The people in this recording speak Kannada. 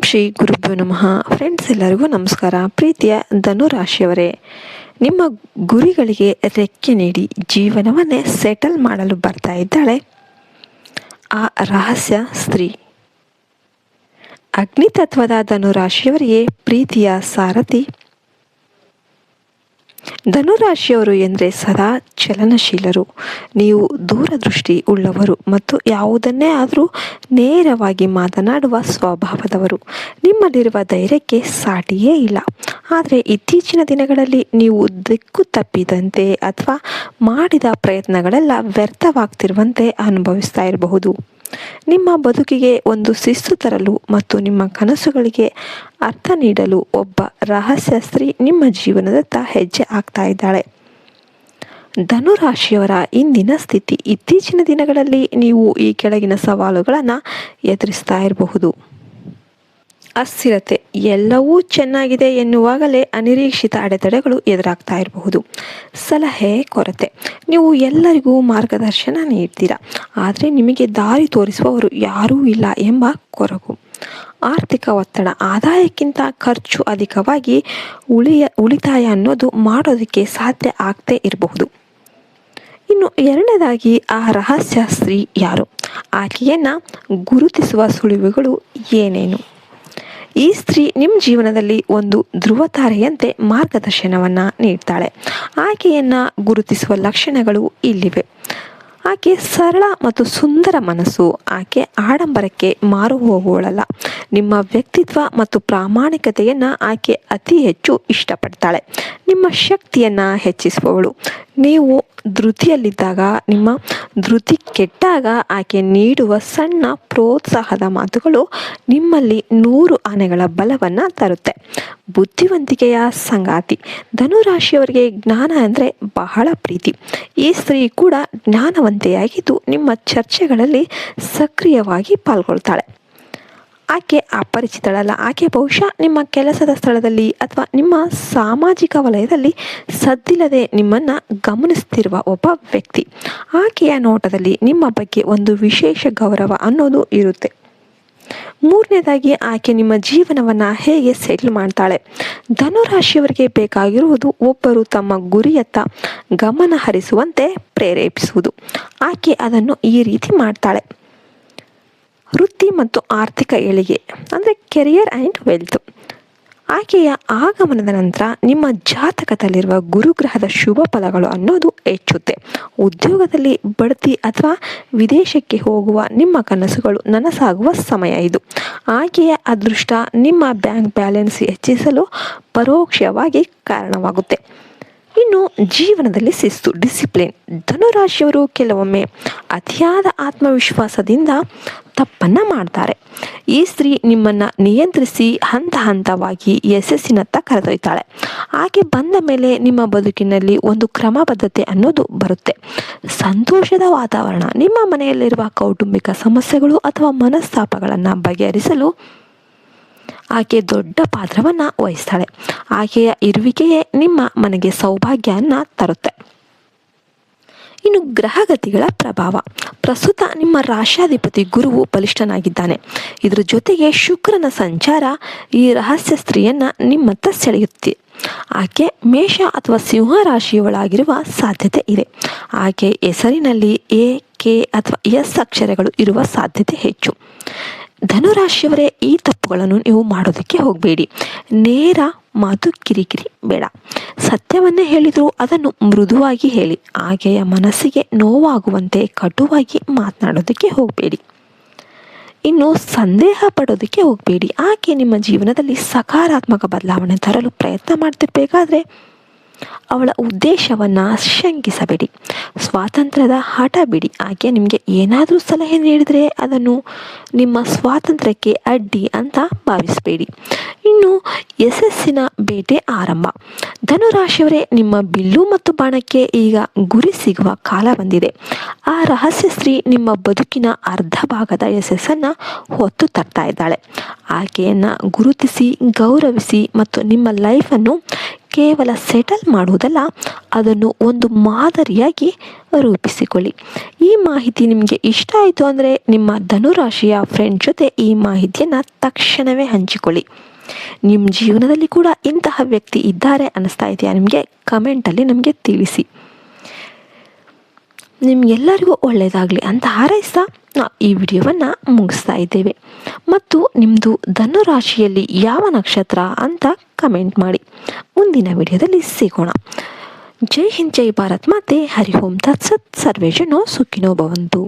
ಶ್ರೀ ಗುರುಭ್ಯೋ ನಮಃ. ಫ್ರೆಂಡ್ಸ್, ಎಲ್ಲರಿಗೂ ನಮಸ್ಕಾರ. ಪ್ರೀತಿಯ ಧನುರಾಶಿಯವರೇ, ನಿಮ್ಮ ಗುರಿಗಳಿಗೆ ರೆಕ್ಕೆ ನೀಡಿ ಜೀವನವನ್ನೇ ಸೆಟಲ್ ಮಾಡಲು ಬರ್ತಾ ಇದ್ದಾಳೆ ಆ ರಹಸ್ಯ ಸ್ತ್ರೀ. ಅಗ್ನಿತತ್ವದ ಧನುರಾಶಿಯವರಿಗೆ ಪ್ರೀತಿಯ ಸಾರಥಿ. ಧನುರಾಶಿಯವರು ಎಂದರೆ ಸದಾ ಚಲನಶೀಲರು. ನೀವು ದೂರದೃಷ್ಟಿ ಉಳ್ಳವರು ಮತ್ತು ಯಾವುದನ್ನೇ ಆದರೂ ನೇರವಾಗಿ ಮಾತನಾಡುವ ಸ್ವಭಾವದವರು. ನಿಮ್ಮಲ್ಲಿರುವ ಧೈರ್ಯಕ್ಕೆ ಸಾಟಿಯೇ ಇಲ್ಲ. ಆದರೆ ಇತ್ತೀಚಿನ ದಿನಗಳಲ್ಲಿ ನೀವು ದಿಕ್ಕು ತಪ್ಪಿದಂತೆ ಅಥವಾ ಮಾಡಿದ ಪ್ರಯತ್ನಗಳೆಲ್ಲ ವ್ಯರ್ಥವಾಗ್ತಿರುವಂತೆ ಅನುಭವಿಸ್ತಾ ಇರಬಹುದು. ನಿಮ್ಮ ಬದುಕಿಗೆ ಒಂದು ಶಿಸ್ತು ತರಲು ಮತ್ತು ನಿಮ್ಮ ಕನಸುಗಳಿಗೆ ಅರ್ಥ ನೀಡಲು ಒಬ್ಬ ರಹಸ್ಯ ಸ್ತ್ರೀ ನಿಮ್ಮ ಜೀವನದತ್ತ ಹೆಜ್ಜೆ ಹಾಕ್ತಾ ಇದ್ದಾಳೆ. ಧನುರಾಶಿಯವರ ಇಂದಿನ ಸ್ಥಿತಿ. ಇತ್ತೀಚಿನ ದಿನಗಳಲ್ಲಿ ನೀವು ಈ ಕೆಳಗಿನ ಸವಾಲುಗಳನ್ನು ಎದುರಿಸ್ತಾ ಇರಬಹುದು. ಅಸ್ಥಿರತೆ. ಎಲ್ಲವೂ ಚೆನ್ನಾಗಿದೆ ಎನ್ನುವಾಗಲೇ ಅನಿರೀಕ್ಷಿತ ಅಡೆತಡೆಗಳು ಎದುರಾಗ್ತಾ ಇರಬಹುದು. ಸಲಹೆ ಕೊರತೆ. ನೀವು ಎಲ್ಲರಿಗೂ ಮಾರ್ಗದರ್ಶನ ನೀಡ್ತೀರಾ, ಆದರೆ ನಿಮಗೆ ದಾರಿ ತೋರಿಸುವವರು ಯಾರೂ ಇಲ್ಲ ಎಂಬ ಕೊರಗು. ಆರ್ಥಿಕ ಒತ್ತಡ. ಆದಾಯಕ್ಕಿಂತ ಖರ್ಚು ಅಧಿಕವಾಗಿ ಉಳಿತಾಯ ಅನ್ನೋದು ಮಾಡೋದಕ್ಕೆ ಸಾಧ್ಯ ಆಗದೇ ಇರಬಹುದು. ಇನ್ನು ಎರಡನೇದಾಗಿ, ಆ ರಹಸ್ಯ ಸ್ತ್ರೀ ಯಾರು? ಆಕೆಯನ್ನು ಗುರುತಿಸುವ ಸುಳಿವುಗಳು ಏನೇನು? ಈ ಸ್ತ್ರೀ ನಿಮ್ಮ ಜೀವನದಲ್ಲಿ ಒಂದು ಧ್ರುವತಾರೆಯಂತೆ ಮಾರ್ಗದರ್ಶನವನ್ನು ನೀಡ್ತಾಳೆ. ಆಕೆಯನ್ನು ಗುರುತಿಸುವ ಲಕ್ಷಣಗಳು ಇಲ್ಲಿವೆ. ಆಕೆ ಸರಳ ಮತ್ತು ಸುಂದರ ಮನಸ್ಸು. ಆಕೆ ಆಡಂಬರಕ್ಕೆ ಮಾರು ಹೋಗುವಳಲ್ಲ. ನಿಮ್ಮ ವ್ಯಕ್ತಿತ್ವ ಮತ್ತು ಪ್ರಾಮಾಣಿಕತೆಯನ್ನು ಆಕೆ ಅತಿ ಹೆಚ್ಚು ಇಷ್ಟಪಡ್ತಾಳೆ. ನಿಮ್ಮ ಶಕ್ತಿಯನ್ನು ಹೆಚ್ಚಿಸುವವಳು. ನೀವು ಧೃತಿಯಲ್ಲಿದ್ದಾಗ, ನಿಮ್ಮ ಧೃತಿ ಕೆಟ್ಟಾಗ ಆಕೆ ನೀಡುವ ಸಣ್ಣ ಪ್ರೋತ್ಸಾಹದ ಮಾತುಗಳು ನಿಮ್ಮಲ್ಲಿ 100 ಆನೆಗಳ ಬಲವನ್ನು ತರುತ್ತೆ. ಬುದ್ಧಿವಂತಿಕೆಯ ಸಂಗಾತಿ. ಧನುರಾಶಿಯವರಿಗೆ ಜ್ಞಾನ ಅಂದರೆ ಬಹಳ ಪ್ರೀತಿ. ಈ ಸ್ತ್ರೀ ಕೂಡ ಜ್ಞಾನವಂತೆಯಾಗಿದ್ದು ನಿಮ್ಮ ಚರ್ಚೆಗಳಲ್ಲಿ ಸಕ್ರಿಯವಾಗಿ ಪಾಲ್ಗೊಳ್ತಾಳೆ. ಆಕೆ ಅಪರಿಚಿತಳಲ್ಲ. ಆಕೆ ಬಹುಶಃ ನಿಮ್ಮ ಕೆಲಸದ ಸ್ಥಳದಲ್ಲಿ ಅಥವಾ ನಿಮ್ಮ ಸಾಮಾಜಿಕ ವಲಯದಲ್ಲಿ ಸದ್ದಿಲ್ಲದೆ ನಿಮ್ಮನ್ನು ಗಮನಿಸ್ತಿರುವ ಒಬ್ಬ ವ್ಯಕ್ತಿ. ಆಕೆಯ ನೋಟದಲ್ಲಿ ನಿಮ್ಮ ಬಗ್ಗೆ ಒಂದು ವಿಶೇಷ ಗೌರವ ಅನ್ನೋದು ಇರುತ್ತೆ. ಮೂರನೇದಾಗಿ, ಆಕೆ ನಿಮ್ಮ ಜೀವನವನ್ನು ಹೇಗೆ ಸೆಟ್ಲ್ ಮಾಡ್ತಾಳೆ? ಧನುರಾಶಿಯವರಿಗೆ ಬೇಕಾಗಿರುವುದು ಒಬ್ಬರು ತಮ್ಮ ಗುರಿಯತ್ತ ಗಮನ ಹರಿಸುವಂತೆ ಪ್ರೇರೇಪಿಸುವುದು. ಆಕೆ ಅದನ್ನು ಈ ರೀತಿ ಮಾಡ್ತಾಳೆ. ವೃತ್ತಿ ಮತ್ತು ಆರ್ಥಿಕ ಏಳಿಗೆ ಅಂದರೆ ಕೆರಿಯರ್ ಆ್ಯಂಡ್ ವೆಲ್ತ್. ಆಕೆಯ ಆಗಮನದ ನಂತರ ನಿಮ್ಮ ಜಾತಕದಲ್ಲಿರುವ ಗುರುಗ್ರಹದ ಶುಭ ಫಲಗಳು ಅನ್ನೋದು ಹೆಚ್ಚುತ್ತೆ. ಉದ್ಯೋಗದಲ್ಲಿ ಬಡ್ತಿ ಅಥವಾ ವಿದೇಶಕ್ಕೆ ಹೋಗುವ ನಿಮ್ಮ ಕನಸುಗಳು ನನಸಾಗುವ ಸಮಯ ಇದು. ಆಕೆಯ ಅದೃಷ್ಟ ನಿಮ್ಮ ಬ್ಯಾಂಕ್ ಬ್ಯಾಲೆನ್ಸ್ ಹೆಚ್ಚಿಸಲು ಪರೋಕ್ಷವಾಗಿ ಕಾರಣವಾಗುತ್ತೆ. ಇನ್ನು ಜೀವನದಲ್ಲಿ ಶಿಸ್ತು, ಡಿಸಿಪ್ಲಿನ್. ಧನುರಾಶಿಯವರು ಕೆಲವೊಮ್ಮೆ ಅತಿಯಾದ ಆತ್ಮವಿಶ್ವಾಸದಿಂದ ತಪ್ಪನ್ನು ಮಾಡ್ತಾರೆ. ಈ ಸ್ತ್ರೀ ನಿಮ್ಮನ್ನು ನಿಯಂತ್ರಿಸಿ ಹಂತ ಹಂತವಾಗಿ ಯಶಸ್ಸಿನತ್ತ ಕರೆದೊಯ್ತಾಳೆ. ಆಕೆ ಬಂದ ಮೇಲೆ ನಿಮ್ಮ ಬದುಕಿನಲ್ಲಿ ಒಂದು ಕ್ರಮಬದ್ಧತೆ ಅನ್ನೋದು ಬರುತ್ತೆ. ಸಂತೋಷದ ವಾತಾವರಣ. ನಿಮ್ಮ ಮನೆಯಲ್ಲಿರುವ ಕೌಟುಂಬಿಕ ಸಮಸ್ಯೆಗಳು ಅಥವಾ ಮನಸ್ತಾಪಗಳನ್ನು ಬಗೆಹರಿಸಲು ಆಕೆ ದೊಡ್ಡ ಪಾತ್ರವನ್ನು ವಹಿಸ್ತಾಳೆ. ಆಕೆಯ ಇರುವಿಕೆಯೇ ನಿಮ್ಮ ಮನೆಗೆ ಸೌಭಾಗ್ಯವನ್ನು ತರುತ್ತೆ. ಇನ್ನು ಗ್ರಹಗತಿಗಳ ಪ್ರಭಾವ. ಪ್ರಸ್ತುತ ನಿಮ್ಮ ರಾಶ್ಯಾಧಿಪತಿ ಗುರುವು ಬಲಿಷ್ಠನಾಗಿದ್ದಾನೆ. ಇದರ ಜೊತೆಗೆ ಶುಕ್ರನ ಸಂಚಾರ ಈ ರಹಸ್ಯ ಸ್ತ್ರೀಯನ್ನು ನಿಮ್ಮತ್ತ ಸೆಳೆಯುತ್ತೆ. ಆಕೆ ಮೇಷ ಅಥವಾ ಸಿಂಹ ರಾಶಿಯವಳಾಗಿರುವ ಸಾಧ್ಯತೆ ಇದೆ. ಆಕೆ ಹೆಸರಿನಲ್ಲಿ ಎ, ಕೆ ಅಥವಾ ಎಸ್ ಅಕ್ಷರಗಳು ಇರುವ ಸಾಧ್ಯತೆ ಹೆಚ್ಚು. ಧನುರಾಶಿಯವರೇ, ಈ ತಪ್ಪುಗಳನ್ನು ನೀವು ಮಾಡೋದಕ್ಕೆ ಹೋಗಬೇಡಿ. ನೇರ ಮಾತು, ಕಿರಿಕಿರಿ ಬೇಡ. ಸತ್ಯವನ್ನೇ ಹೇಳಿದರೂ ಅದನ್ನು ಮೃದುವಾಗಿ ಹೇಳಿ. ಆಕೆಯ ಮನಸ್ಸಿಗೆ ನೋವಾಗುವಂತೆ ಕಟುವಾಗಿ ಮಾತನಾಡೋದಕ್ಕೆ ಹೋಗಬೇಡಿ. ಇನ್ನು ಸಂದೇಹ ಪಡೋದಕ್ಕೆ ಹೋಗಬೇಡಿ. ಆಕೆ ನಿಮ್ಮ ಜೀವನದಲ್ಲಿ ಸಕಾರಾತ್ಮಕ ಬದಲಾವಣೆ ತರಲು ಪ್ರಯತ್ನ ಮಾಡ್ತಿರ್ಬೇಕಾದ್ರೆ ಅವಳ ಉದ್ದೇಶವನ್ನು ಶಂಕಿಸಬೇಡಿ. ಸ್ವಾತಂತ್ರ್ಯದ ಹಠ ಬಿಡಿ. ಆಕೆ ನಿಮಗೆ ಏನಾದರೂ ಸಲಹೆ ನೀಡಿದರೆ ಅದನ್ನು ನಿಮ್ಮ ಸ್ವಾತಂತ್ರ್ಯಕ್ಕೆ ಅಡ್ಡಿ ಅಂತ ಭಾವಿಸಬೇಡಿ. ಇನ್ನು ಯಶಸ್ಸಿನ ಬೇಟೆ ಆರಂಭ. ಧನುರಾಶಿಯವರೇ, ನಿಮ್ಮ ಬಿಲ್ಲು ಮತ್ತು ಬಾಣಕ್ಕೆ ಈಗ ಗುರಿ ಸಿಗುವ ಕಾಲ ಬಂದಿದೆ. ಆ ರಹಸ್ಯ ಸ್ತ್ರೀ ನಿಮ್ಮ ಬದುಕಿನ ಅರ್ಧ ಭಾಗದ ಯಶಸ್ಸನ್ನು ಹೊತ್ತು ತರ್ತಾ ಇದ್ದಾಳೆ. ಆಕೆಯನ್ನು ಗುರುತಿಸಿ, ಗೌರವಿಸಿ ಮತ್ತು ನಿಮ್ಮ ಲೈಫನ್ನು ಕೇವಲ ಸೆಟಲ್ ಮಾಡುವುದಲ್ಲ, ಅದನ್ನು ಒಂದು ಮಾದರಿಯಾಗಿ ರೂಪಿಸಿಕೊಳ್ಳಿ. ಈ ಮಾಹಿತಿ ನಿಮಗೆ ಇಷ್ಟ ಆಯಿತು ಅಂದರೆ ನಿಮ್ಮ ಧನುರಾಶಿಯ ಫ್ರೆಂಡ್ ಜೊತೆ ಈ ಮಾಹಿತಿಯನ್ನು ತಕ್ಷಣವೇ ಹಂಚಿಕೊಳ್ಳಿ. ನಿಮ್ಮ ಜೀವನದಲ್ಲಿ ಕೂಡ ಇಂತಹ ವ್ಯಕ್ತಿ ಇದ್ದಾರೆ ಅನ್ನಿಸ್ತಾ ಇದೆಯಾ ನಿಮಗೆ? ಕಮೆಂಟಲ್ಲಿ ನಮಗೆ ತಿಳಿಸಿ. ನಿಮಗೆಲ್ಲರಿಗೂ ಒಳ್ಳೆಯದಾಗಲಿ ಅಂತ ಹಾರೈಸ್ತಾ ಈ ವಿಡಿಯೋವನ್ನು ಮುಗಿಸ್ತಾ ಇದ್ದೇವೆ. ಮತ್ತು ನಿಮ್ಮದು ಧನುರಾಶಿಯಲ್ಲಿ ಯಾವ ನಕ್ಷತ್ರ ಅಂತ ಕಮೆಂಟ್ ಮಾಡಿ. ಮುಂದಿನ ವಿಡಿಯೋದಲ್ಲಿ ಸಿಗೋಣ. ಜೈ ಹಿಂದ್, ಜೈ ಭಾರತ್ ಮಾತೆ. ಹರಿ ಓಂ ತತ್ಸತ್. ಸರ್ವೇ ಜನೋ ಸುಖಿನೋ ಭವಂತು.